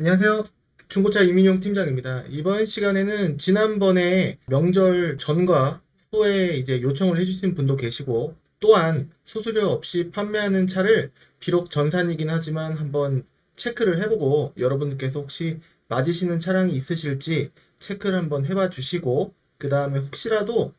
안녕하세요. 중고차 이민용 팀장입니다. 이번 시간에는 지난번에 명절 전과 후에 이제 요청을 해주신 분도 계시고, 또한 수수료 없이 판매하는 차를 비록 전산이긴 하지만 한번 체크를 해보고, 여러분들께서 혹시 맞으시는 차량이 있으실지 체크를 한번 해봐 주시고, 그 다음에 혹시라도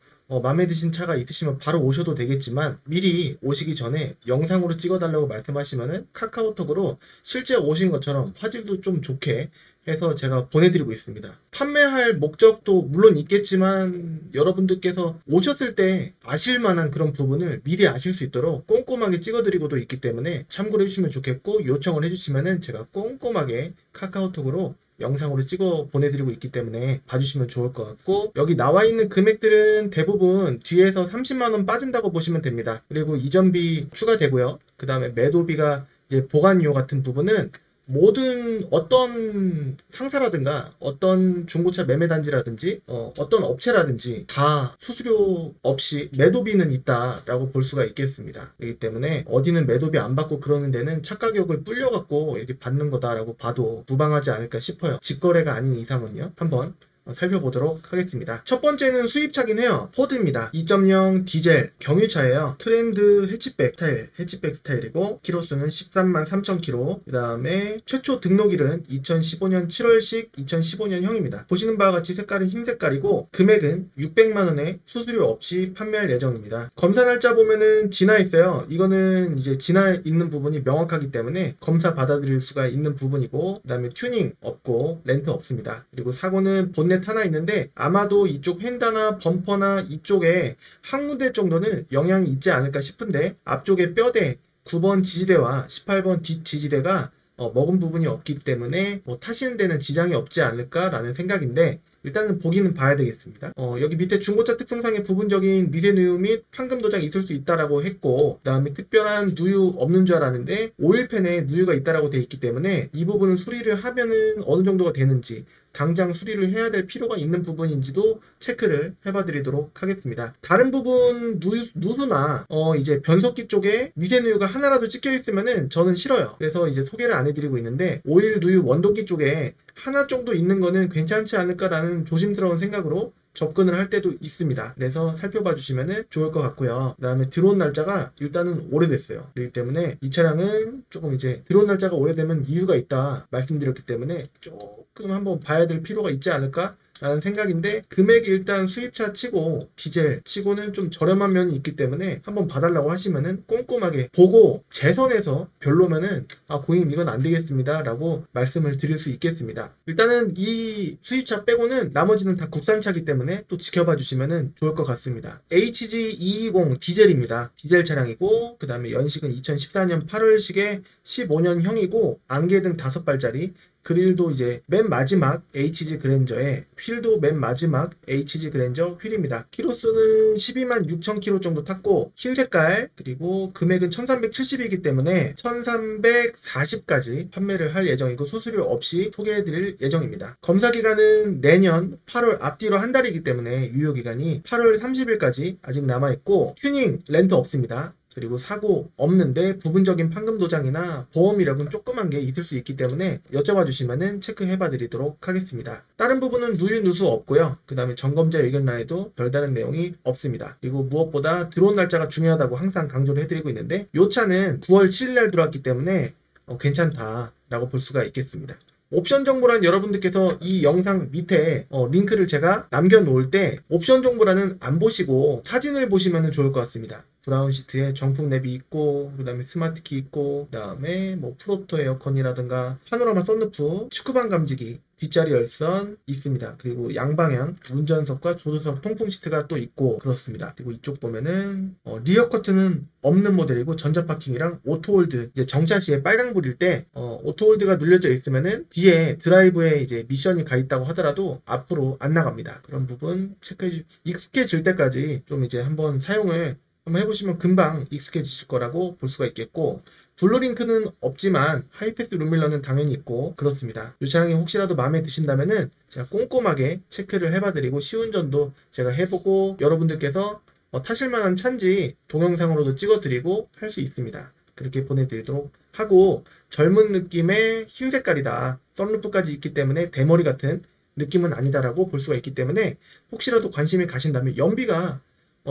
마음에 드신 차가 있으시면 바로 오셔도 되겠지만, 미리 오시기 전에 영상으로 찍어달라고 말씀하시면은 카카오톡으로 실제 오신 것처럼 화질도 좀 좋게 해서 제가 보내드리고 있습니다. 판매할 목적도 물론 있겠지만, 여러분들께서 오셨을 때 아실 만한 그런 부분을 미리 아실 수 있도록 꼼꼼하게 찍어드리고도 있기 때문에 참고를 해주시면 좋겠고, 요청을 해주시면은 제가 꼼꼼하게 카카오톡으로 영상으로 찍어 보내드리고 있기 때문에 봐주시면 좋을 것 같고, 여기 나와 있는 금액들은 대부분 뒤에서 30만원 빠진다고 보시면 됩니다. 그리고 이전비 추가되고요. 그 다음에 매도비가 이제 보관료 같은 부분은 모든 어떤 상사라든가 어떤 중고차 매매단지라든지 어떤 업체라든지 다 수수료 없이 매도비는 있다라고 볼 수가 있겠습니다. 그렇기 때문에 어디는 매도비 안 받고 그러는 데는 차 가격을 불려갖고 이렇게 받는 거다라고 봐도 무방하지 않을까 싶어요. 직거래가 아닌 이상은요. 한번 살펴보도록 하겠습니다. 첫 번째는 수입차긴 해요. 포드입니다. 2.0 디젤 경유차예요. 트렌드 해치백 스타일이고 키로수는 13만 3천 킬로. 그 다음에 최초 등록일은 2015년 7월식 2015년형입니다. 보시는 바와 같이 색깔은 흰 색깔이고 금액은 600만원에 수수료 없이 판매할 예정입니다. 검사 날짜 보면은 지나 있어요. 이거는 이제 지나 있는 부분이 명확하기 때문에 검사 받아들일 수가 있는 부분이고, 그 다음에 튜닝 없고 렌트 없습니다. 그리고 사고는 본넷 하나 있는데 아마도 이쪽 휀다나 범퍼나 이쪽에 한 군데 정도는 영향이 있지 않을까 싶은데, 앞쪽에 뼈대 9번 지지대와 18번 뒷 지지대가 먹은 부분이 없기 때문에 타시는 데는 지장이 없지 않을까라는 생각인데, 일단은 보기는 봐야 되겠습니다. 여기 밑에 중고차 특성상의 부분적인 미세누유 및 판금 도장이 있을 수 있다라고 했고, 그 다음에 특별한 누유 없는 줄 알았는데 오일팬에 누유가 있다라고 돼 있기 때문에 이 부분은 수리를 하면은 어느 정도가 되는지, 당장 수리를 해야 될 필요가 있는 부분인지도 체크를 해봐 드리도록 하겠습니다. 다른 부분 누수나 이제 변속기 쪽에 미세누유가 하나라도 찍혀 있으면은 저는 싫어요. 그래서 이제 소개를 안 해드리고 있는데, 오일 누유 원동기 쪽에 하나 정도 있는 거는 괜찮지 않을까라는 조심스러운 생각으로 접근을 할 때도 있습니다. 그래서 살펴봐 주시면 좋을 것 같고요. 그 다음에 들어온 날짜가 일단은 오래됐어요. 그렇기 때문에 이 차량은 조금 이제 들어온 날짜가 오래되면 이유가 있다 말씀드렸기 때문에 조금 한번 봐야 될 필요가 있지 않을까 라는 생각인데, 금액이 일단 수입차 치고 디젤 치고는 좀 저렴한 면이 있기 때문에 한번 봐달라고 하시면은 꼼꼼하게 보고 재선에서 별로면은 고객님 이건 안 되겠습니다 라고 말씀을 드릴 수 있겠습니다. 일단은 이 수입차 빼고는 나머지는 다 국산차기 때문에 또 지켜봐 주시면은 좋을 것 같습니다. HG220 디젤입니다. 디젤 차량이고, 그 다음에 연식은 2014년 8월식에 15년형이고 안개등 5발짜리, 그릴도 이제 맨 마지막 HG 그랜저에 휠도 맨 마지막 HG 그랜저 휠입니다. 키로수는 12만 6천 킬로 정도 탔고 흰 색깔, 그리고 금액은 1370이기 때문에 1340까지 판매를 할 예정이고 수수료 없이 소개해드릴 예정입니다. 검사 기간은 내년 8월 앞뒤로 한 달이기 때문에 유효 기간이 8월 30일까지 아직 남아있고, 튜닝 렌트 없습니다. 그리고 사고 없는데 부분적인 판금 도장이나 보험 이력은 조그만 게 있을 수 있기 때문에 여쭤봐 주시면은 체크해 봐 드리도록 하겠습니다. 다른 부분은 누유 누수 없고요. 그 다음에 점검자 의견란에도 별다른 내용이 없습니다. 그리고 무엇보다 들어온 날짜가 중요하다고 항상 강조를 해드리고 있는데, 이 차는 9월 7일날 들어왔기 때문에 괜찮다라고 볼 수가 있겠습니다. 옵션 정보란 여러분들께서 이 영상 밑에 링크를 제가 남겨놓을 때 옵션 정보란은 안 보시고 사진을 보시면 좋을 것 같습니다. 브라운 시트에 정품 내비 있고, 그 다음에 스마트키 있고, 그 다음에 뭐 프로토 에어컨이라든가 파노라마 썬루프, 축구방 감지기, 뒷자리 열선 있습니다. 그리고 양방향 운전석과 조수석 통풍 시트가 또 있고 그렇습니다. 그리고 이쪽 보면은 리어 커튼은 없는 모델이고 전자 파킹이랑 오토홀드, 이제 정차 시에 빨강불일 때 오토홀드가 눌려져 있으면은 뒤에 드라이브에 이제 미션이 가 있다고 하더라도 앞으로 안 나갑니다. 그런 부분 체크해 익숙해질 때까지 좀 이제 한번 사용을 한번 해보시면 금방 익숙해지실 거라고 볼 수가 있겠고, 블루링크는 없지만 하이패스 룸밀러는 당연히 있고 그렇습니다. 이 차량이 혹시라도 마음에 드신다면은 제가 꼼꼼하게 체크를 해봐드리고 시운전도 제가 해보고 여러분들께서 타실만한 차인지 동영상으로도 찍어드리고 할 수 있습니다. 그렇게 보내드리도록 하고 젊은 느낌의 흰 색깔이다. 썬루프까지 있기 때문에 대머리 같은 느낌은 아니다라고 볼 수가 있기 때문에 혹시라도 관심이 가신다면 연비가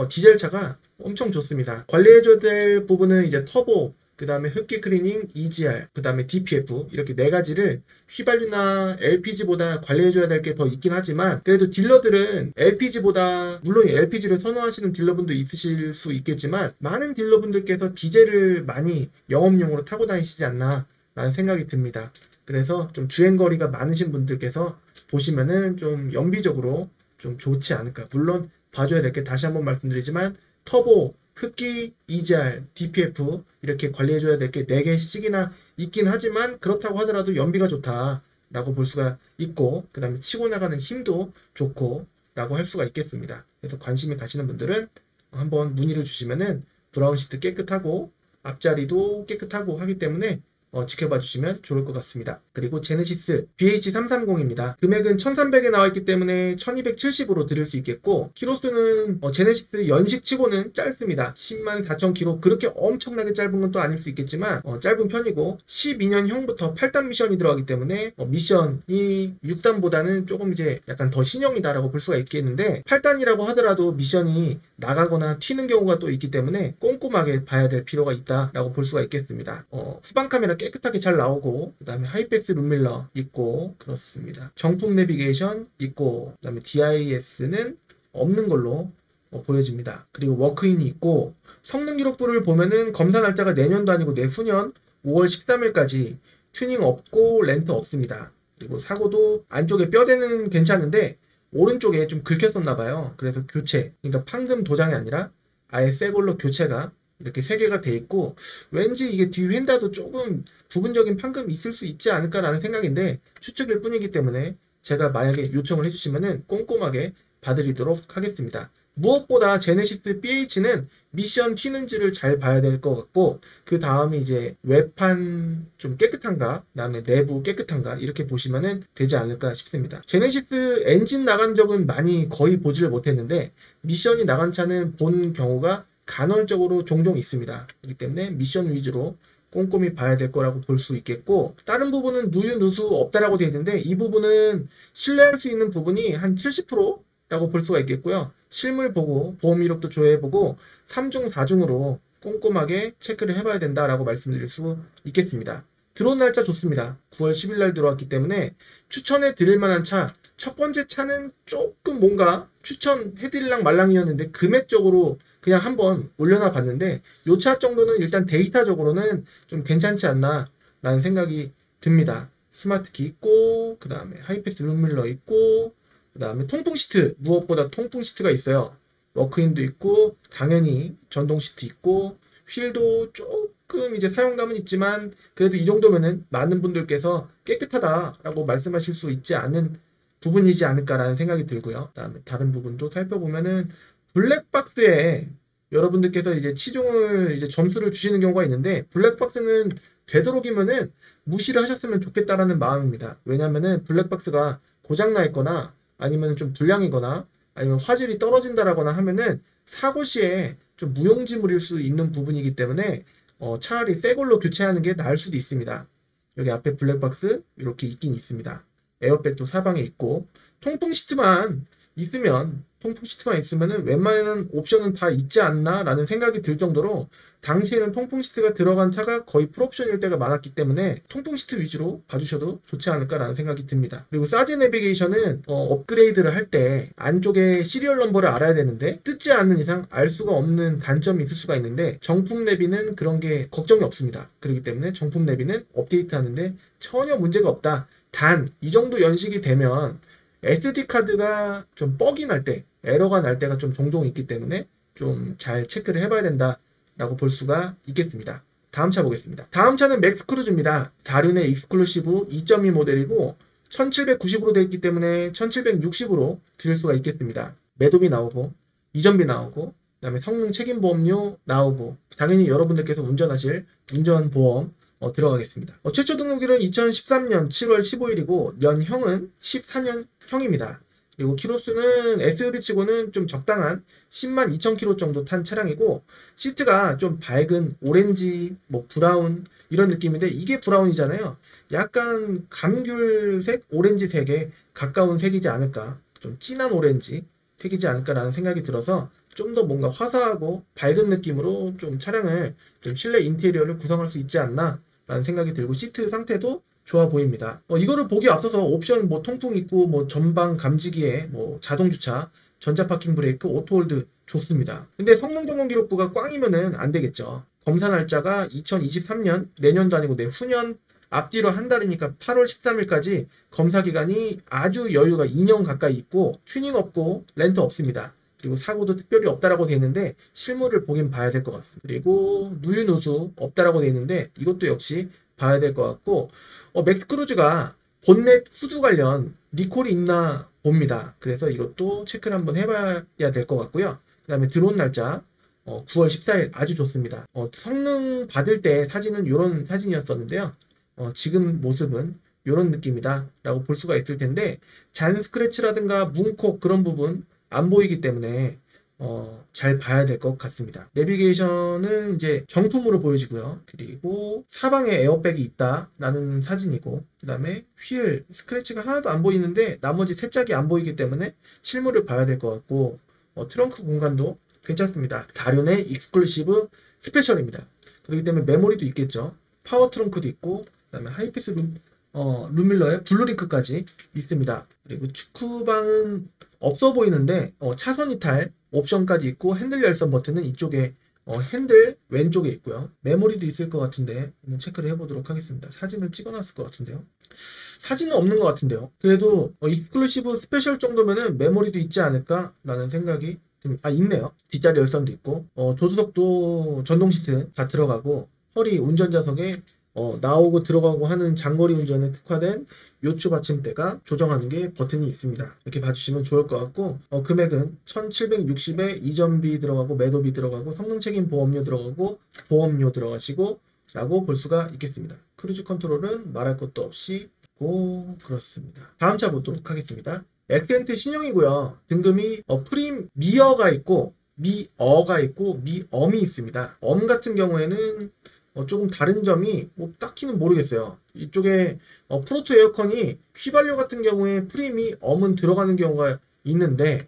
디젤차가 엄청 좋습니다. 관리해줘야 될 부분은 이제 터보, 그 다음에 흡기 클리닝, EGR, 그 다음에 DPF 이렇게 네 가지를 휘발유나 LPG보다 관리해줘야 될 게 더 있긴 하지만 그래도 딜러들은 LPG보다 물론 LPG를 선호하시는 딜러분도 있으실 수 있겠지만 많은 딜러분들께서 디젤을 많이 영업용으로 타고 다니시지 않나 라는 생각이 듭니다. 그래서 좀 주행거리가 많으신 분들께서 보시면은 좀 연비적으로 좀 좋지 않을까. 물론 봐줘야 될 게 다시 한번 말씀드리지만 터보, 흡기, EGR, DPF 이렇게 관리해줘야 될 게 4개씩이나 있긴 하지만 그렇다고 하더라도 연비가 좋다라고 볼 수가 있고 그 다음에 치고 나가는 힘도 좋고 라고 할 수가 있겠습니다. 그래서 관심이 가시는 분들은 한번 문의를 주시면은 브라운 시트 깨끗하고 앞자리도 깨끗하고 하기 때문에 지켜봐 주시면 좋을 것 같습니다. 그리고 제네시스 BH330입니다. 금액은 1300에 나와있기 때문에 1270으로 드릴 수 있겠고 키로수는 제네시스 연식치고는 짧습니다. 104,000km 그렇게 엄청나게 짧은 건 또 아닐 수 있겠지만 짧은 편이고 12년형부터 8단 미션이 들어가기 때문에 미션이 6단보다는 조금 이제 약간 더 신형이다라고 볼 수가 있겠는데 8단이라고 하더라도 미션이 나가거나 튀는 경우가 또 있기 때문에 꼼꼼하게 봐야 될 필요가 있다라고 볼 수가 있겠습니다. 후방 카메라 깨끗하게 잘 나오고 그 다음에 하이패스 룸밀러 있고 그렇습니다. 정품 내비게이션 있고 그 다음에 DIS는 없는 걸로 보여집니다. 그리고 워크인이 있고 성능 기록부를 보면은 검사 날짜가 내년도 아니고 내후년 5월 13일까지 튜닝 없고 렌트 없습니다. 그리고 사고도 안쪽에 뼈대는 괜찮은데 오른쪽에 좀 긁혔었나봐요. 그래서 교체, 그러니까 판금 도장이 아니라 아예 새 걸로 교체가 이렇게 3개가 돼 있고 왠지 이게 뒤 휀다도 조금 부분적인 판금이 있을 수 있지 않을까라는 생각인데 추측일 뿐이기 때문에 제가 만약에 요청을 해주시면은 꼼꼼하게 봐드리도록 하겠습니다. 무엇보다 제네시스 BH는 미션 튀는지를 잘 봐야 될 것 같고 그 다음에 이제 외판 좀 깨끗한가 그 다음에 내부 깨끗한가 이렇게 보시면은 되지 않을까 싶습니다. 제네시스 엔진 나간 적은 많이 거의 보지를 못했는데 미션이 나간 차는 본 경우가 간헐적으로 종종 있습니다. 그렇기 때문에 미션 위주로 꼼꼼히 봐야 될 거라고 볼 수 있겠고 다른 부분은 누수 없다라고 되어 있는데 이 부분은 신뢰할 수 있는 부분이 한 70%라고 볼 수가 있겠고요. 실물 보고 보험 이력도 조회해보고 3중 4중으로 꼼꼼하게 체크를 해봐야 된다라고 말씀드릴 수 있겠습니다. 들어온 날짜 좋습니다. 9월 10일 날 들어왔기 때문에 추천해 드릴 만한 차 첫 번째 차는 조금 뭔가 추천해드릴랑 말랑이었는데 금액적으로 그냥 한번 올려놔 봤는데 요 차 정도는 일단 데이터적으로는 좀 괜찮지 않나 라는 생각이 듭니다. 스마트키 있고 그 다음에 하이패스 룸밀러 있고 그 다음에 통풍 시트 무엇보다 통풍 시트가 있어요. 워크인도 있고 당연히 전동 시트 있고 휠도 조금 이제 사용감은 있지만 그래도 이 정도면은 많은 분들께서 깨끗하다라고 말씀하실 수 있지 않은 부분이지 않을까라는 생각이 들고요. 그다음에 다른 부분도 살펴보면은 블랙박스에 여러분들께서 이제 치중을 이제 점수를 주시는 경우가 있는데 블랙박스는 되도록이면은 무시를 하셨으면 좋겠다라는 마음입니다. 왜냐면은 블랙박스가 고장나 있거나 아니면 좀 불량이거나 아니면 화질이 떨어진다라거나 하면은 사고 시에 좀 무용지물일 수 있는 부분이기 때문에 차라리 새 걸로 교체하는 게 나을 수도 있습니다. 여기 앞에 블랙박스 이렇게 있긴 있습니다. 에어백도 사방에 있고 통풍 시트만 있으면은 웬만한 옵션은 다 있지 않나 라는 생각이 들 정도로 당시에는 통풍 시트가 들어간 차가 거의 풀옵션일 때가 많았기 때문에 통풍 시트 위주로 봐주셔도 좋지 않을까 라는 생각이 듭니다. 그리고 사지 내비게이션은 업그레이드를 할 때 안쪽에 시리얼 넘버를 알아야 되는데 뜯지 않는 이상 알 수가 없는 단점이 있을 수가 있는데 정품 내비는 그런 게 걱정이 없습니다. 그렇기 때문에 정품 내비는 업데이트 하는데 전혀 문제가 없다. 단 이 정도 연식이 되면 SD카드가 좀 뻑이 날 때, 에러가 날 때가 좀 종종 있기 때문에 좀 잘 체크를 해봐야 된다라고 볼 수가 있겠습니다. 다음 차 보겠습니다. 다음 차는 맥스크루즈입니다. 다륜의 익스클루시브 2.2 모델이고 1790으로 되어 있기 때문에 1760으로 드릴 수가 있겠습니다. 매도비 나오고 이전비 나오고 그 다음에 성능 책임보험료 나오고 당연히 여러분들께서 운전하실 운전보험 들어가겠습니다. 최초 등록일은 2013년 7월 15일이고 연형은 14년형입니다. 그리고 키로수는 SUV 치고는 좀 적당한 10만 2천 킬로 정도 탄 차량이고, 시트가 좀 밝은 오렌지, 뭐 브라운 이런 느낌인데, 이게 브라운이잖아요. 약간 감귤색, 오렌지색에 가까운 색이지 않을까, 좀 진한 오렌지 색이지 않을까라는 생각이 들어서 좀 더 뭔가 화사하고 밝은 느낌으로 좀 차량을, 좀 실내 인테리어를 구성할 수 있지 않나 라는 생각이 들고, 시트 상태도 좋아 보입니다. 이거를 보기 앞서서 옵션 뭐 통풍 있고, 뭐 전방 감지기에 뭐 자동 주차, 전자 파킹 브레이크, 오토홀드 좋습니다. 근데 성능 점검 기록부가 꽝이면은 안 되겠죠. 검사 날짜가 2023년, 내년도 아니고 내후년, 앞뒤로 한 달이니까 8월 13일까지 검사 기간이 아주 여유가 2년 가까이 있고, 튜닝 없고 렌트 없습니다. 그리고 사고도 특별히 없다라고 되어 있는데, 실물을 보긴 봐야 될 것 같습니다. 그리고 누유 누수 없다라고 되어 있는데, 이것도 역시 봐야 될 것 같고, 맥스크루즈가 본넷 후드 관련 리콜이 있나 봅니다. 그래서 이것도 체크를 한번 해봐야 될 것 같고요. 그 다음에 들어온 날짜 9월 14일 아주 좋습니다. 성능 받을 때 사진은 이런 사진이었었는데요. 지금 모습은 이런 느낌이다 라고 볼 수가 있을 텐데, 잔 스크래치라든가 문콕 그런 부분 안 보이기 때문에 잘 봐야 될 것 같습니다. 내비게이션은 이제 정품으로 보여지고요. 그리고 사방에 에어백이 있다라는 사진이고, 그 다음에 휠 스크래치가 하나도 안 보이는데 나머지 세 짝이 안 보이기 때문에 실물을 봐야 될 것 같고, 트렁크 공간도 괜찮습니다. 다륜의 익스클루시브 스페셜입니다. 그렇기 때문에 메모리도 있겠죠. 파워 트렁크도 있고, 그 다음에 하이패스 룸밀러에 블루링크까지 있습니다. 그리고 축구방은 없어 보이는데 차선 이탈 옵션까지 있고, 핸들 열선 버튼은 이쪽에 핸들 왼쪽에 있고요. 메모리도 있을 것 같은데 한번 체크를 해보도록 하겠습니다. 사진을 찍어놨을 것 같은데요. 사진은 없는 것 같은데요. 그래도 익스클루시브 스페셜 정도면은 메모리도 있지 않을까 라는 생각이 있네요. 뒷자리 열선도 있고, 조수석도 전동 시트 다 들어가고, 허리 운전자석에 나오고 들어가고 하는 장거리 운전에 특화된 요추 받침대가 조정하는 게 버튼이 있습니다. 이렇게 봐주시면 좋을 것 같고, 금액은 1760에 이전비 들어가고, 매도비 들어가고, 성능 책임 보험료 들어가고, 보험료 들어가시고 라고 볼 수가 있겠습니다. 크루즈 컨트롤은 말할 것도 없이 있고, 그렇습니다. 다음 차 보도록 하겠습니다. 액센트 신형이고요. 등급이 프리미어가 있고, 미어가 있고, 미엄이 있습니다. 엄 같은 경우에는 조금 다른 점이 딱히는 모르겠어요. 이쪽에 프로토 에어컨이 휘발유 같은 경우에 프리미엄은 들어가는 경우가 있는데,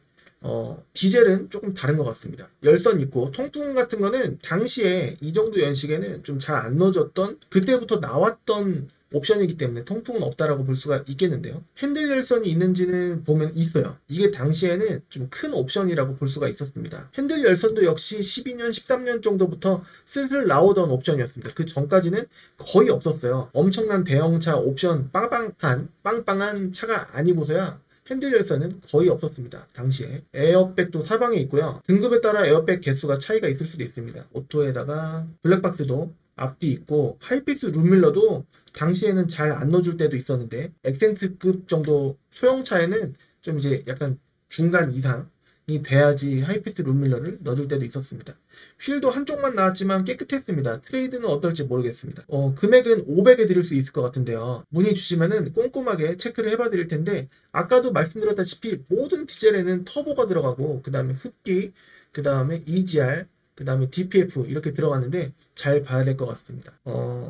디젤은 조금 다른 것 같습니다. 열선 있고, 통풍 같은 거는 당시에 이 정도 연식에는 좀 잘 안 넣어줬던, 그때부터 나왔던 옵션이기 때문에 통풍은 없다라고 볼 수가 있겠는데요. 핸들 열선이 있는지는 보면 있어요. 이게 당시에는 좀 큰 옵션이라고 볼 수가 있었습니다. 핸들 열선도 역시 12년, 13년 정도부터 슬슬 나오던 옵션이었습니다. 그 전까지는 거의 없었어요. 엄청난 대형차 옵션 빵빵한 차가 아니고서야 핸들 열선은 거의 없었습니다. 당시에. 에어백도 사방에 있고요. 등급에 따라 에어백 개수가 차이가 있을 수도 있습니다. 오토에다가 블랙박스도 앞뒤 있고, 하이패스 룸밀러도 당시에는 잘 안 넣어줄 때도 있었는데, 액센트급 정도 소형차에는 좀 이제 약간 중간 이상이 돼야지 하이패스 룸밀러를 넣어줄 때도 있었습니다. 휠도 한쪽만 나왔지만 깨끗했습니다. 트레이드는 어떨지 모르겠습니다. 금액은 500에 드릴 수 있을 것 같은데요. 문의 주시면은 꼼꼼하게 체크를 해봐 드릴 텐데, 아까도 말씀드렸다시피 모든 디젤에는 터보가 들어가고, 그 다음에 흡기, 그 다음에 EGR, 그 다음에 DPF 이렇게 들어가는데 잘 봐야 될 것 같습니다.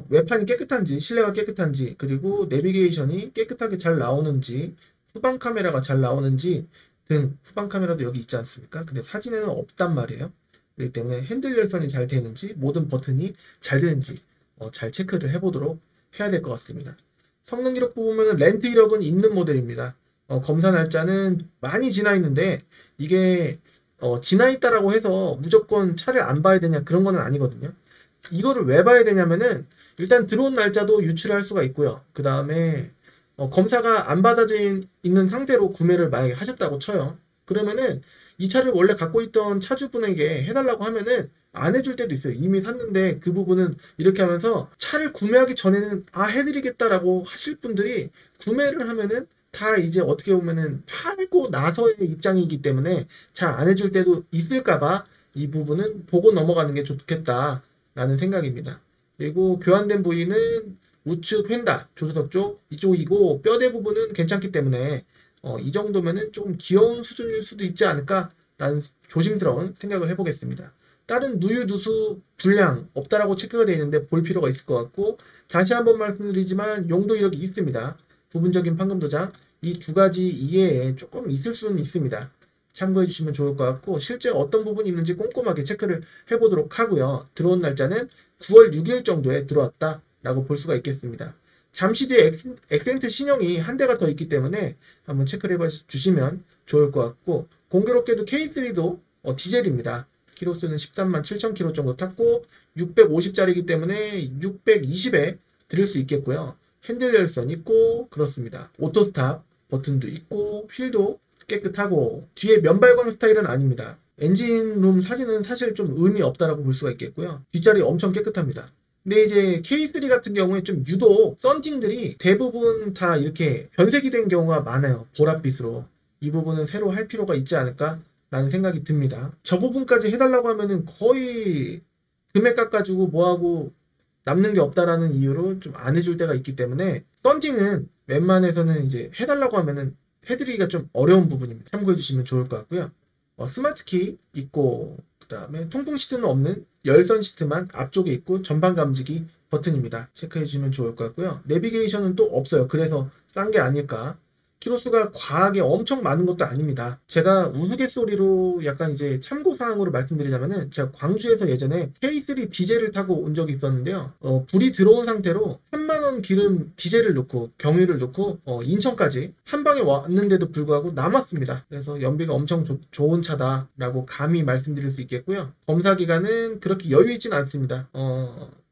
외판이 깨끗한지, 실내가 깨끗한지, 그리고 내비게이션이 깨끗하게 잘 나오는지, 후방 카메라가 잘 나오는지 등, 후방 카메라도 여기 있지 않습니까? 근데 사진에는 없단 말이에요. 그렇기 때문에 핸들 열선이 잘 되는지, 모든 버튼이 잘 되는지 잘 체크를 해보도록 해야 될 것 같습니다. 성능 기록 보면 렌트 이력은 있는 모델입니다. 검사 날짜는 많이 지나 있는데, 이게 지나 있다라고 해서 무조건 차를 안 봐야 되냐 그런 거는 아니거든요. 이거를 왜 봐야 되냐면은, 일단 들어온 날짜도 유출할 수가 있고요. 그 다음에 검사가 안 받아져 있는 상태로 구매를 만약에 하셨다고 쳐요. 그러면은 이 차를 원래 갖고 있던 차주분에게 해달라고 하면은 안 해줄 때도 있어요. 이미 샀는데 그 부분은 이렇게 하면서, 차를 구매하기 전에는 해드리겠다라고 하실 분들이 구매를 하면은 다 이제 어떻게 보면은 팔고 나서의 입장이기 때문에 잘 안 해줄 때도 있을까봐 이 부분은 보고 넘어가는 게 좋겠다라는 생각입니다. 그리고 교환된 부위는 우측 휀다, 조수석 쪽 이쪽이고, 뼈대 부분은 괜찮기 때문에 이 정도면은 좀 귀여운 수준일 수도 있지 않을까라는 조심스러운 생각을 해보겠습니다. 다른 누유, 누수, 불량 없다라고 체크가 되어 있는데 볼 필요가 있을 것 같고, 다시 한번 말씀드리지만 용도 이력이 있습니다. 부분적인 판금 도장 이 두 가지 이외에 조금 있을 수는 있습니다. 참고해 주시면 좋을 것 같고, 실제 어떤 부분이 있는지 꼼꼼하게 체크를 해보도록 하고요. 들어온 날짜는 9월 6일 정도에 들어왔다라고 볼 수가 있겠습니다. 잠시 뒤에 엑센트 신형이 한 대가 더 있기 때문에 한번 체크를 해주시면 좋을 것 같고, 공교롭게도 K3도 디젤입니다. 키로수는 13만 7천 킬로 정도 탔고 650짜리이기 때문에 620에 들을 수 있겠고요. 핸들 열선 있고 그렇습니다. 오토스탑 버튼도 있고 휠도 깨끗하고 뒤에 면발광 스타일은 아닙니다. 엔진룸 사진은 사실 좀 의미 없다라고 볼 수가 있겠고요. 뒷자리 엄청 깨끗합니다. 근데 이제 K3 같은 경우에 좀 유독 썬팅들이 대부분 다 이렇게 변색이 된 경우가 많아요. 보랏빛으로. 이 부분은 새로 할 필요가 있지 않을까 라는 생각이 듭니다. 저 부분까지 해달라고 하면은 거의 금액 깎아주고 뭐하고 남는 게 없다라는 이유로 좀 안 해줄 때가 있기 때문에 썬팅은 웬만해서는 이제 해달라고 하면은 해드리기가 좀 어려운 부분입니다. 참고해 주시면 좋을 것 같고요. 스마트키 있고 그 다음에 통풍 시트는 없는 열선 시트만 앞쪽에 있고 전방 감지기 버튼입니다. 체크해 주시면 좋을 것 같고요. 내비게이션은 또 없어요. 그래서 싼 게 아닐까. 키로수가 과하게 엄청 많은 것도 아닙니다. 제가 우스갯소리로 약간 이제 참고사항으로 말씀드리자면은 제가 광주에서 예전에 K3 디젤을 타고 온 적이 있었는데요. 불이 들어온 상태로 3만원 기름 디젤을 넣고 경유를 넣고 인천까지 한 방에 왔는데도 불구하고 남았습니다. 그래서 연비가 엄청 좋은 차다라고 감히 말씀드릴 수 있겠고요. 검사 기간은 그렇게 여유 있진 않습니다.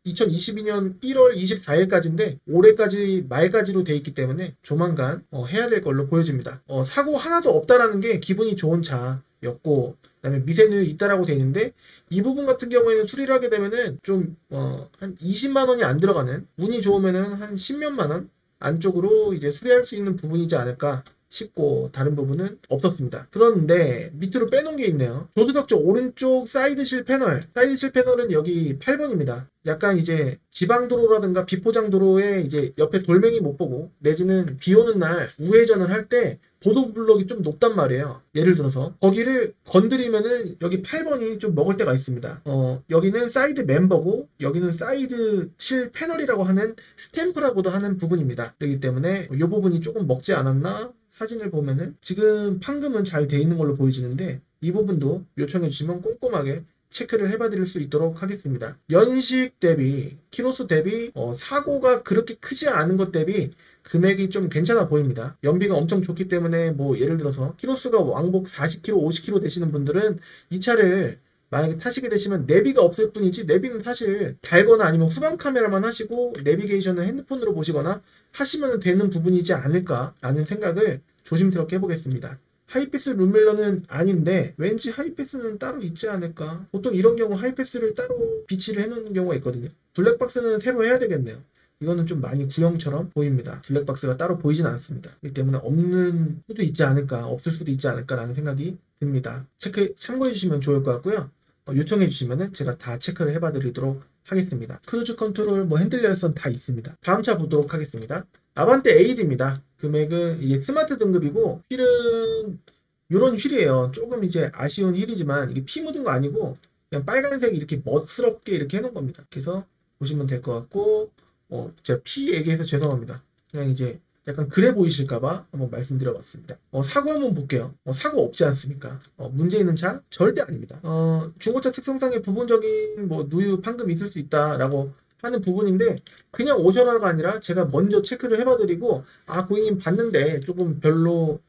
2022년 1월 24일까지인데 올해까지 말까지로 돼 있기 때문에 조만간 해야 될 걸로 보여집니다. 사고 하나도 없다라는 게 기분이 좋은 차였고, 그다음에 미세누유 있다라고 돼 있는데 이 부분 같은 경우에는 수리를 하게 되면은 좀 한 20만 원이 안 들어가는, 운이 좋으면은 한 10몇만 원 안쪽으로 이제 수리할 수 있는 부분이지 않을까 싶고, 다른 부분은 없었습니다. 그런데 밑으로 빼놓은 게 있네요. 조수석쪽 오른쪽 사이드실 패널, 사이드실 패널은 여기 8번입니다. 약간 이제 지방도로라든가 비포장도로에 이제 옆에 돌멩이 못 보고 내지는 비 오는 날 우회전을 할 때 보도블럭이 좀 높단 말이에요. 예를 들어서 거기를 건드리면은 여기 8번이 좀 먹을 때가 있습니다. 여기는 사이드 멤버고 여기는 사이드 실 패널이라고 하는 스탬프라고도 하는 부분입니다. 그렇기 때문에 이 부분이 조금 먹지 않았나? 사진을 보면은 지금 판금은 잘 돼 있는 걸로 보여지는데 이 부분도 요청해 주시면 꼼꼼하게 체크를 해봐 드릴 수 있도록 하겠습니다. 연식 대비, 키로수 대비 사고가 그렇게 크지 않은 것 대비 금액이 좀 괜찮아 보입니다. 연비가 엄청 좋기 때문에 뭐 예를 들어서 키로수가 왕복 40km, 50km 되시는 분들은 이 차를 만약에 타시게 되시면 내비가 없을 뿐이지, 내비는 사실 달거나 아니면 후방 카메라만 하시고 내비게이션을 핸드폰으로 보시거나 하시면 되는 부분이지 않을까라는 생각을 조심스럽게 해보겠습니다. 하이패스 룸밀러는 아닌데 왠지 하이패스는 따로 있지 않을까. 보통 이런 경우 하이패스를 따로 비치를 해놓는 경우가 있거든요. 블랙박스는 새로 해야 되겠네요. 이거는 좀 많이 구형처럼 보입니다. 블랙박스가 따로 보이진 않습니다. 그렇기 때문에 없는 수도 있지 않을까, 없을 수도 있지 않을까라는 생각이 듭니다. 참고해 주시면 좋을 것 같고요. 요청해 주시면은 제가 다 체크를 해봐 드리도록 하겠습니다. 크루즈 컨트롤, 핸들 열선 다 있습니다. 다음 차 보도록 하겠습니다. 아반떼 에이드입니다. 금액은 이게 스마트 등급이고 휠은 이런 휠이에요. 조금 이제 아쉬운 휠이지만 이게 피 묻은 거 아니고 그냥 빨간색 이렇게 멋스럽게 이렇게 해놓은 겁니다. 그래서 보시면 될 것 같고, 제가 피 얘기해서 죄송합니다. 그냥 이제 약간 그래 보이실까봐 한번 말씀드려봤습니다. 사고 한번 볼게요. 사고 없지 않습니까? 문제 있는 차 절대 아닙니다. 중고차 특성상의 부분적인 누유 판금이 있을 수 있다라고 하는 부분인데 그냥 오셔라가 아니라 제가 먼저 체크를 해봐드리고, 고객님 봤는데 조금 별로인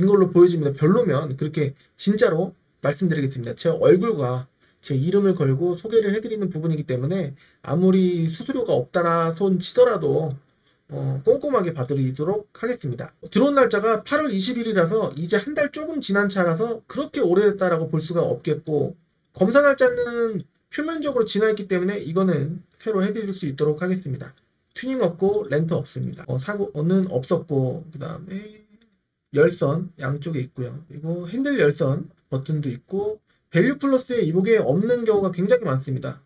걸로 보여집니다. 별로면 그렇게 진짜로 말씀드리겠습니다. 제 얼굴과 제 이름을 걸고 소개를 해드리는 부분이기 때문에 아무리 수수료가 없다라 손 치더라도 꼼꼼하게 봐드리도록 하겠습니다. 들어온 날짜가 8월 20일이라서 이제 한 달 조금 지난 차라서 그렇게 오래됐다라고 볼 수가 없겠고, 검사 날짜는 표면적으로 지나있기 때문에 이거는 새로 해드릴 수 있도록 하겠습니다. 튜닝 없고 렌트 없습니다. 사고는 없었고, 그 다음에 열선 양쪽에 있고요. 그리고 핸들 열선 버튼도 있고, 밸류 플러스에 이게 없는 경우가 굉장히 많습니다.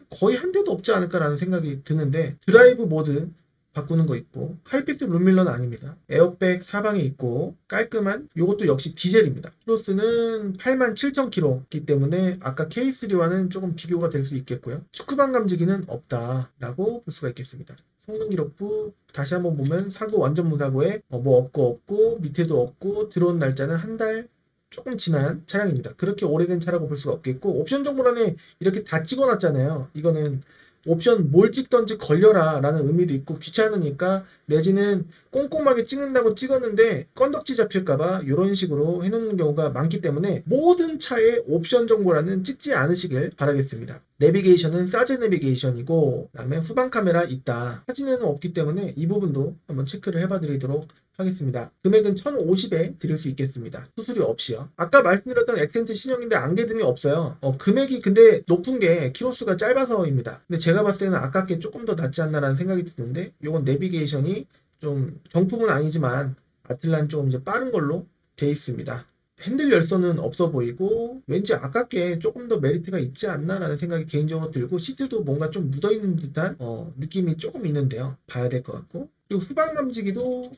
거의 한 대도 없지 않을까라는 생각이 드는데, 드라이브 모드 바꾸는 거 있고, 하이패스 룸밀러는 아닙니다. 에어백 사방에 있고 깔끔한, 요것도 역시 디젤입니다. 키로수는 87,000km이기 때문에 아까 K3와는 조금 비교가 될 수 있겠고요. 축구방 감지기는 없다라고 볼 수가 있겠습니다. 성능 기록부 다시 한번 보면 사고 완전 무사고에 뭐 없고 밑에도 없고 들어온 날짜는 한 달 조금 지난 차량입니다. 그렇게 오래된 차라고 볼 수가 없겠고, 옵션 정보란에 이렇게 다 찍어놨잖아요. 이거는 옵션 뭘 찍던지 걸려라 라는 의미도 있고, 귀찮으니까 내지는 꼼꼼하게 찍는다고 찍었는데 건덕지 잡힐까봐 이런 식으로 해놓는 경우가 많기 때문에 모든 차의 옵션 정보란은 찍지 않으시길 바라겠습니다. 내비게이션은 사제 내비게이션이고, 그 다음에 후방 카메라 있다. 사진에는 없기 때문에 이 부분도 한번 체크를 해봐 드리도록 하겠습니다. 금액은 1050에 드릴 수 있겠습니다. 수수료 없이요. 아까 말씀드렸던 액센트 신형인데 안개등이 없어요. 금액이 근데 높은 게 키로수가 짧아서입니다. 근데 제가 봤을 때는 아깝게 조금 더 낫지 않나라는 생각이 드는데, 이건 내비게이션이 좀 정품은 아니지만 아틀란 좀 이제 빠른 걸로 돼 있습니다. 핸들 열선은 없어 보이고 왠지 아깝게 조금 더 메리트가 있지 않나라는 생각이 개인적으로 들고, 시트도 뭔가 좀 묻어있는 듯한 느낌이 조금 있는데요. 봐야 될 것 같고, 그리고 후방 감지기도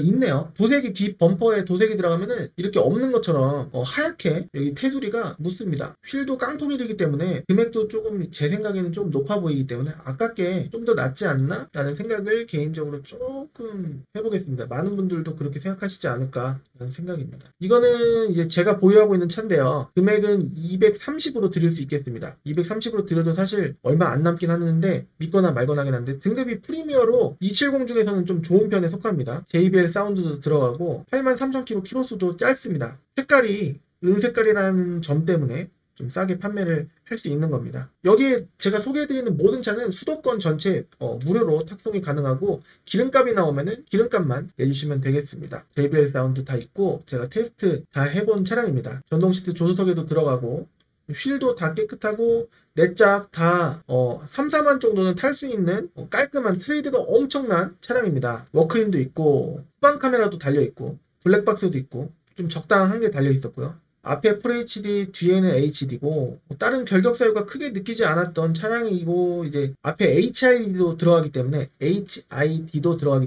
있네요. 도색이 뒷 범퍼에 도색이 들어가면은 이렇게 없는 것처럼 하얗게 여기 테두리가 묻습니다. 휠도 깡통이기 때문에 금액도 조금 제 생각에는 좀 높아 보이기 때문에 아깝게 좀 더 낫지 않나 라는 생각을 개인적으로 조금 해보겠습니다. 많은 분들도 그렇게 생각하시지 않을까 라는 생각입니다. 이거는 이제 제가 보유하고 있는 차인데요. 금액은 230으로 드릴 수 있겠습니다. 230으로 드려도 사실 얼마 안 남긴 하는데 믿거나 말거나 하긴 한데, 등급이 프리미어로 270 중에서는 좀 좋은 편에 속합니다. JBL 사운드도 들어가고 83,000km 키로수도 짧습니다. 색깔이 은색깔이라는 점 때문에 좀 싸게 판매를 할 수 있는 겁니다. 여기에 제가 소개해드리는 모든 차는 수도권 전체 무료로 탁송이 가능하고, 기름값이 나오면은 기름값만 내주시면 되겠습니다. JBL 사운드 다 있고 제가 테스트 다 해본 차량입니다. 전동 시트 조수석에도 들어가고 휠도 다 깨끗하고 내짝 다 3, 4만 정도는 탈 수 있는 깔끔한, 트레이드가 엄청난 차량입니다. 워크인도 있고 후방 카메라도 달려있고 블랙박스도 있고 좀 적당한 게 달려있었고요. 앞에 FHD, 뒤에는 HD고 다른 결격 사유가 크게 느끼지 않았던 차량이고, 이제 앞에 HID도 들어가기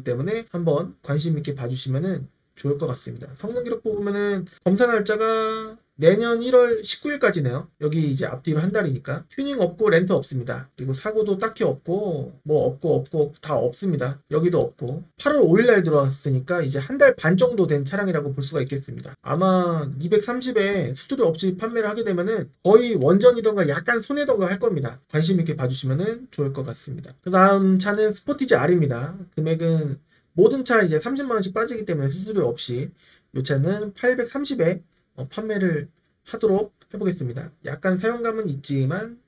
때문에 한번 관심 있게 봐주시면은 좋을 것 같습니다. 성능 기록 보면은 검사 날짜가 내년 1월 19일까지네요. 여기 이제 앞뒤로 한 달이니까. 튜닝 없고 렌트 없습니다. 그리고 사고도 딱히 없고 뭐 없고 다 없습니다. 여기도 없고 8월 5일날 들어왔으니까 이제 한 달 반 정도 된 차량이라고 볼 수가 있겠습니다. 아마 230에 수수료 없이 판매를 하게 되면은 거의 원전이던가 약간 손해던가 할 겁니다. 관심 있게 봐주시면은 좋을 것 같습니다. 그 다음 차는 스포티지 R입니다. 금액은 모든 차 이제 30만원씩 빠지기 때문에 수수료 없이 이 차는 830에 판매를 하도록 해보겠습니다. 약간 사용감은 있지만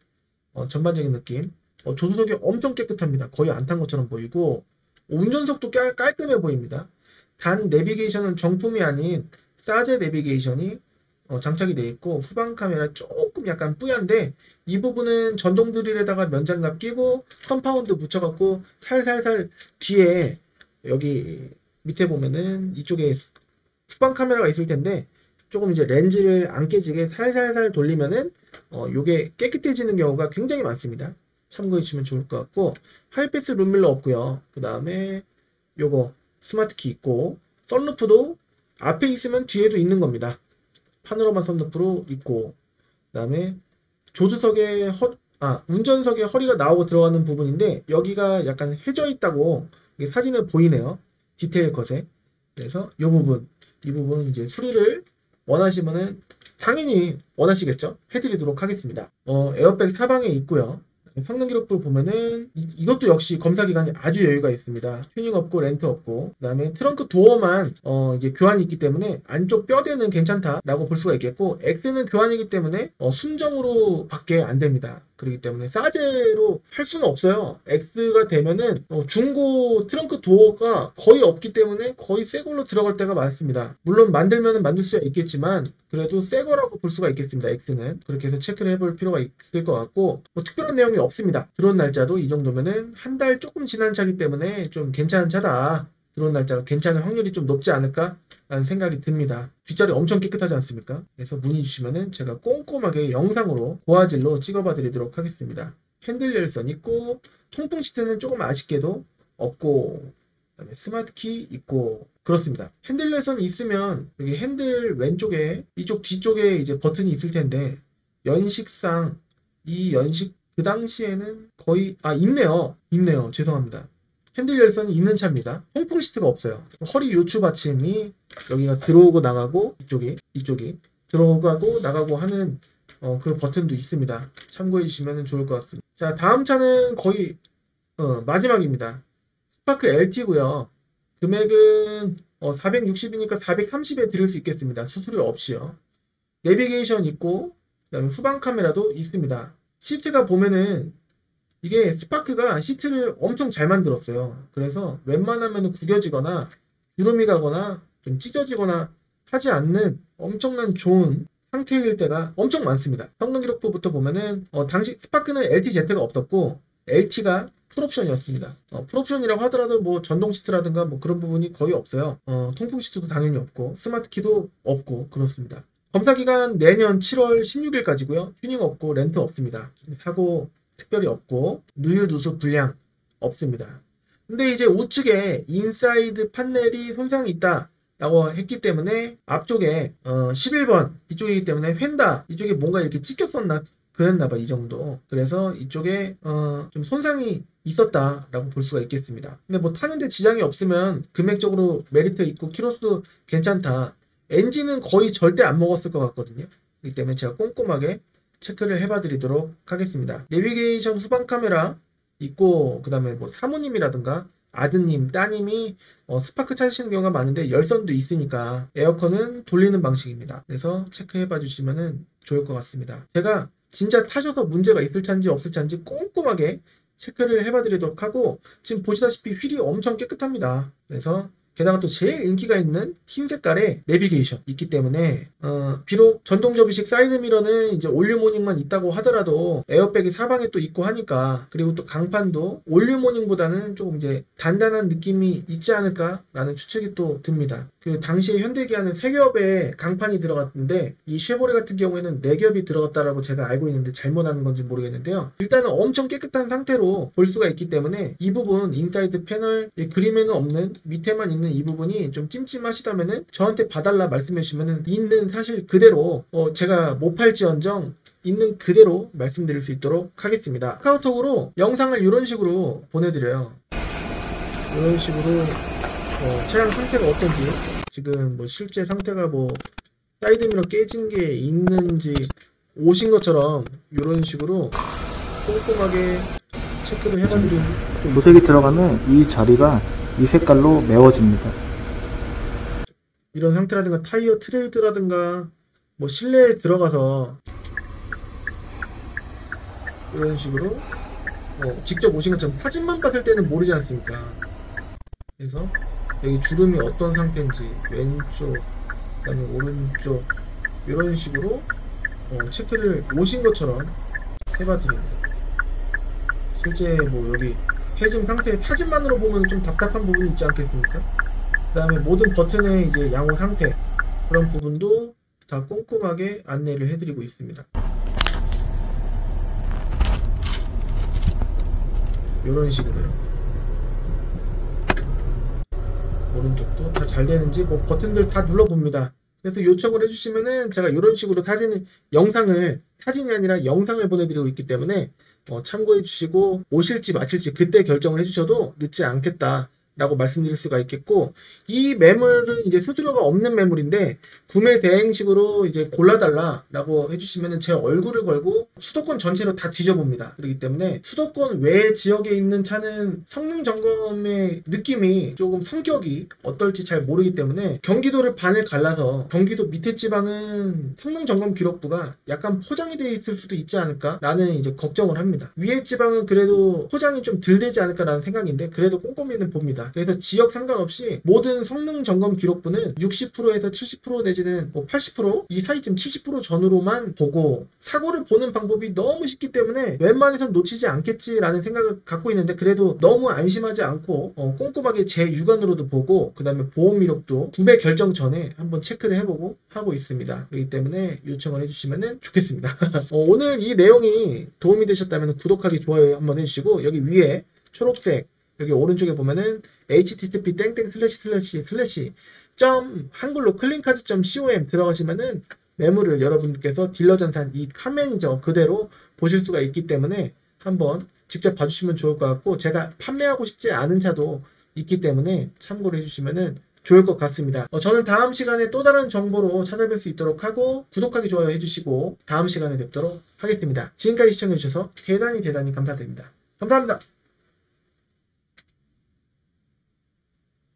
전반적인 느낌, 조수석이 엄청 깨끗합니다. 거의 안 탄 것처럼 보이고 운전석도 깔끔해 보입니다. 단 내비게이션은 정품이 아닌 사제 내비게이션이 장착이 되어 있고, 후방 카메라 조금 약간 뿌얀데 이 부분은 전동 드릴에다가 면장갑 끼고 컴파운드 붙여갖고 살살살 뒤에 여기 밑에 보면은 이쪽에 후방 카메라가 있을 텐데 조금 이제 렌즈를 안 깨지게 살살살 돌리면은 요게 깨끗해지는 경우가 굉장히 많습니다. 참고해 주시면 좋을 것 같고, 하이패스 룸밀러 없고요. 그 다음에 요거 스마트키 있고, 썬루프도 앞에 있으면 뒤에도 있는 겁니다. 파노라마 썬루프로 있고, 그 다음에 조수석에 운전석에 허리가 나오고 들어가는 부분인데 여기가 약간 해져 있다고 사진에 보이네요. 디테일 컷에. 그래서 이 부분 이제 수리를 원하시면은 당연히 원하시겠죠? 해드리도록 하겠습니다. 에어백 사방에 있고요. 성능 기록부 보면은 이것도 역시 검사 기간이 아주 여유가 있습니다. 튜닝 없고 렌트 없고, 그 다음에 트렁크 도어만 이제 교환이 있기 때문에 안쪽 뼈대는 괜찮다라고 볼 수가 있겠고, X는 교환이기 때문에 순정으로 밖에 안 됩니다. 그렇기 때문에 사제로 할 수는 없어요. X가 되면은 중고 트렁크 도어가 거의 없기 때문에 거의 새 걸로 들어갈 때가 많습니다. 물론 만들면은 만들 수가 있겠지만 그래도 새 거라고 볼 수가 있겠습니다. X는 그렇게 해서 체크를 해볼 필요가 있을 것 같고, 뭐 특별한 내용이 없습니다. 들어온 날짜도 이 정도면은 한 달 조금 지난 차기 때문에 좀 괜찮은 차다. 들어온 날짜가 괜찮은 확률이 좀 높지 않을까 라는 생각이 듭니다. 뒷자리 엄청 깨끗하지 않습니까? 그래서 문의 주시면은 제가 꼼꼼하게 영상으로 고화질로 찍어봐 드리도록 하겠습니다. 핸들 열선 있고, 통풍 시트는 조금 아쉽게도 없고, 그다음에 스마트 키 있고 그렇습니다. 핸들 열선이 있으면 여기 핸들 왼쪽에 이쪽 뒤쪽에 이제 버튼이 있을 텐데 연식상 이 연식 그 당시에는 거의 있네요. 죄송합니다. 핸들 열선이 있는 차입니다. 통풍 시트가 없어요. 허리 요추 받침이 여기가 들어오고 나가고 이쪽이 들어가고 나가고 하는 그 버튼도 있습니다. 참고해 주시면 좋을 것 같습니다. 자, 다음 차는 거의 마지막입니다. 스파크 LT고요. 금액은 460이니까 430에 드릴 수 있겠습니다. 수수료 없이요. 내비게이션 있고 그다음에 후방 카메라도 있습니다. 시트가 보면은 이게 스파크가 시트를 엄청 잘 만들었어요. 그래서 웬만하면 구겨지거나 주름이 가거나 좀 찢어지거나 하지 않는 엄청난 좋은 상태일 때가 엄청 많습니다. 성능 기록부부터 보면은 당시 스파크는 LTZ가 없었고 LT가 풀옵션이었습니다. 풀옵션이라고 하더라도 뭐 전동 시트라든가 뭐 그런 부분이 거의 없어요. 통풍 시트도 당연히 없고 스마트 키도 없고 그렇습니다. 검사 기간 내년 7월 16일까지고요. 튜닝 없고 렌트 없습니다. 사고 특별히 없고 누유 누수 불량 없습니다. 근데 이제 우측에 인사이드 판넬이 손상이 있다 라고 했기 때문에 앞쪽에 11번 이쪽이기 때문에 휀다 이쪽에 뭔가 이렇게 찍혔었나 그랬나봐 이 정도. 그래서 이쪽에 좀 손상이 있었다라고 볼 수가 있겠습니다. 근데 뭐 타는데 지장이 없으면 금액적으로 메리트 있고 키로수 괜찮다. 엔진은 거의 절대 안 먹었을 것 같거든요. 그렇기 때문에 제가 꼼꼼하게 체크를 해봐 드리도록 하겠습니다. 내비게이션 후방 카메라 있고 그 다음에 뭐 사모님이라든가 아드님, 따님이 스파크 찾으시는 경우가 많은데 열선도 있으니까 에어컨은 돌리는 방식입니다. 그래서 체크해봐 주시면 좋을 것 같습니다. 제가 진짜 타셔서 문제가 있을 차인지 없을 차인지 꼼꼼하게 체크를 해봐 드리도록 하고 지금 보시다시피 휠이 엄청 깨끗합니다. 그래서 게다가 또 제일 인기가 있는 흰 색깔의 내비게이션 있기 때문에 비록 전동 접이식 사이드미러는 이제 올류모닝만 있다고 하더라도 에어백이 사방에 또 있고 하니까 그리고 또 강판도 올류모닝보다는 조금 이제 단단한 느낌이 있지 않을까라는 추측이 또 듭니다. 그 당시에 현대기아는 3겹의 강판이 들어갔는데 이 쉐보레 같은 경우에는 4겹이 들어갔다라고 제가 알고 있는데 잘못하는 건지 모르겠는데요. 일단은 엄청 깨끗한 상태로 볼 수가 있기 때문에 이 부분 인사이드 패널 그림에는 없는 밑에만 있는 이 부분이 좀 찜찜하시다면은 저한테 봐달라 말씀해 주시면은 있는 사실 그대로 제가 못 팔지언정 있는 그대로 말씀드릴 수 있도록 하겠습니다. 카카오톡으로 영상을 이런 식으로 보내드려요. 이런 식으로 차량 상태가 어떤지 지금 뭐 실제 상태가 뭐 사이드미러 깨진 게 있는지 오신 것처럼 이런 식으로 꼼꼼하게 체크를 해봐드리는 무색이 들어가면 이 자리가 이 색깔로 메워집니다. 이런 상태라든가 타이어 트레이드라든가 뭐 실내에 들어가서 이런 식으로 직접 오신 것처럼 사진만 봤을 때는 모르지 않습니까? 그래서 여기 주름이 어떤 상태인지 왼쪽 그다음에 오른쪽 이런 식으로 체크를 오신 것처럼 해봐드립니다. 실제 뭐 여기 해진 상태 사진만으로 보면 좀 답답한 부분이 있지 않겠습니까? 그 다음에 모든 버튼의 이제 양호 상태 그런 부분도 다 꼼꼼하게 안내를 해드리고 있습니다. 이런 식으로요. 오른쪽도 다 잘 되는지 뭐 버튼들 다 눌러봅니다. 그래서 요청을 해주시면은 제가 이런 식으로 사진이 아니라 영상을 보내드리고 있기 때문에 참고해 주시고 오실지 마실지 그때 결정을 해주셔도 늦지 않겠다 라고 말씀드릴 수가 있겠고, 이 매물은 이제 수수료가 없는 매물인데 구매 대행식으로 이제 골라달라 라고 해주시면 제 얼굴을 걸고 수도권 전체로 다 뒤져봅니다. 그렇기 때문에 수도권 외 지역에 있는 차는 성능 점검의 느낌이 조금 성격이 어떨지 잘 모르기 때문에 경기도를 반을 갈라서 경기도 밑에 지방은 성능 점검 기록부가 약간 포장이 되어 있을 수도 있지 않을까 라는 이제 걱정을 합니다. 위에 지방은 그래도 포장이 좀 덜 되지 않을까 라는 생각인데 그래도 꼼꼼히는 봅니다. 그래서 지역 상관없이 모든 성능 점검 기록부는 60%에서 70% 내지는 뭐 80% 이 사이쯤 70% 전후로만 보고, 사고를 보는 방법이 너무 쉽기 때문에 웬만해선 놓치지 않겠지라는 생각을 갖고 있는데 그래도 너무 안심하지 않고 꼼꼼하게 제 육안으로도 보고 그 다음에 보험 이력도 구매 결정 전에 한번 체크를 해보고 하고 있습니다. 그렇기 때문에 요청을 해주시면 좋겠습니다. 오늘 이 내용이 도움이 되셨다면 구독하기, 좋아요 한번 해주시고 여기 위에 초록색 여기 오른쪽에 보면은 http 땡땡 점 한글로 클린카드.com 들어가시면은 매물을 여러분께서 딜러전산 이 화면이죠. 그대로 보실 수가 있기 때문에 한번 직접 봐주시면 좋을 것 같고, 제가 판매하고 싶지 않은 차도 있기 때문에 참고를 해주시면은 좋을 것 같습니다. 저는 다음 시간에 또 다른 정보로 찾아뵐 수 있도록 하고, 구독하기 좋아요 해주시고 다음 시간에 뵙도록 하겠습니다. 지금까지 시청해주셔서 대단히 감사드립니다. 감사합니다.